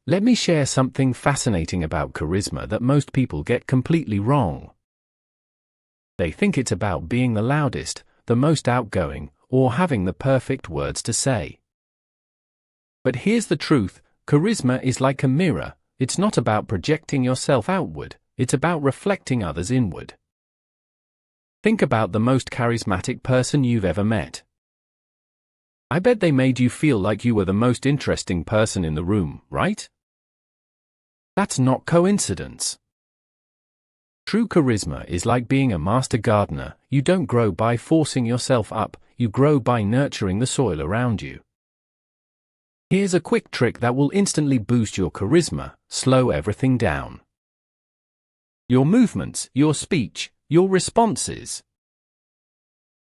Let me share something fascinating about charisma that most people get completely wrong. They think it's about being the loudest, the most outgoing, or having the perfect words to say. But here's the truth, charisma is like a mirror. It's not about projecting yourself outward, it's about reflecting others inward. Think about the most charismatic person you've ever met. I bet they made you feel like you were the most interesting person in the room, right? That's not coincidence. True charisma is like being a master gardener. You don't grow by forcing yourself up, you grow by nurturing the soil around you. Here's a quick trick that will instantly boost your charisma: slow everything down. Your movements, your speech, your responses.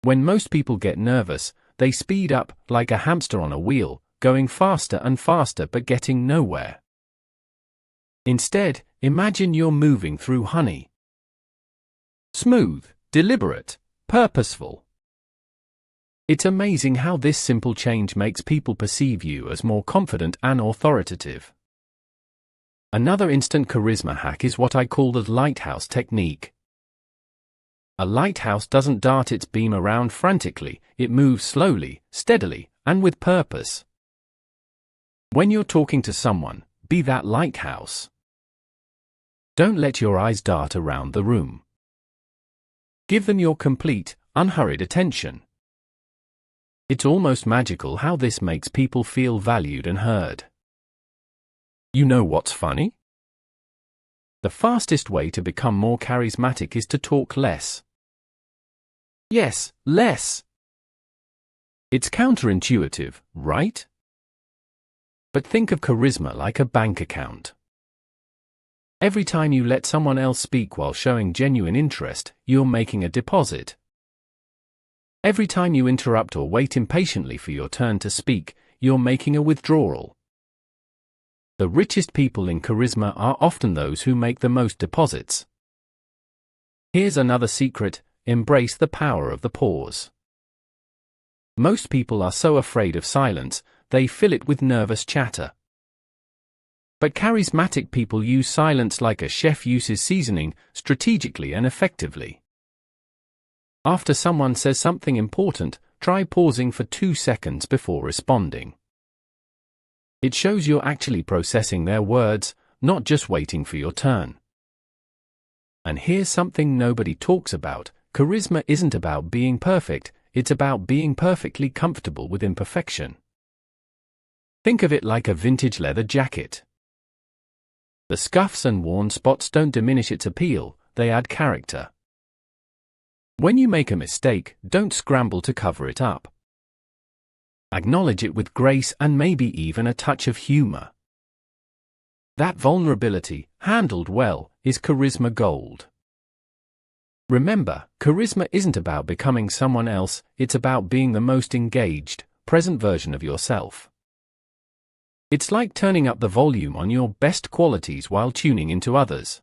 When most people get nervous, they speed up, like a hamster on a wheel, going faster and faster but getting nowhere. Instead, imagine you're moving through honey. Smooth, deliberate, purposeful. It's amazing how this simple change makes people perceive you as more confident and authoritative. Another instant charisma hack is what I call the lighthouse technique. A lighthouse doesn't dart its beam around frantically, it moves slowly, steadily, and with purpose. When you're talking to someone, be that lighthouse. Don't let your eyes dart around the room. Give them your complete, unhurried attention. It's almost magical how this makes people feel valued and heard. You know what's funny? The fastest way to become more charismatic is to talk less. Yes, less. It's counterintuitive, right? But think of charisma like a bank account. Every time you let someone else speak while showing genuine interest, you're making a deposit. Every time you interrupt or wait impatiently for your turn to speak, you're making a withdrawal. The richest people in charisma are often those who make the most deposits. Here's another secret: embrace the power of the pause. Most people are so afraid of silence, they fill it with nervous chatter. But charismatic people use silence like a chef uses seasoning, strategically and effectively. After someone says something important, try pausing for 2 seconds before responding. It shows you're actually processing their words, not just waiting for your turn. And here's something nobody talks about: charisma isn't about being perfect, it's about being perfectly comfortable with imperfection. Think of it like a vintage leather jacket. The scuffs and worn spots don't diminish its appeal, they add character. When you make a mistake, don't scramble to cover it up. Acknowledge it with grace and maybe even a touch of humor. That vulnerability, handled well, is charisma gold. Remember, charisma isn't about becoming someone else, it's about being the most engaged, present version of yourself. It's like turning up the volume on your best qualities while tuning into others.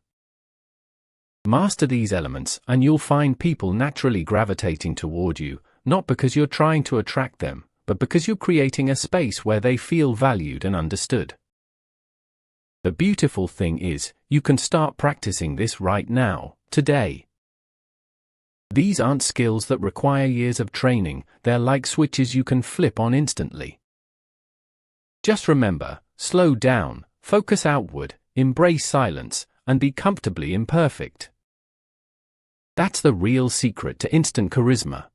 Master these elements, and you'll find people naturally gravitating toward you, not because you're trying to attract them, but because you're creating a space where they feel valued and understood. The beautiful thing is, you can start practicing this right now, today. These aren't skills that require years of training, they're like switches you can flip on instantly. Just remember, slow down, focus outward, embrace silence, and be comfortably imperfect. That's the real secret to instant charisma.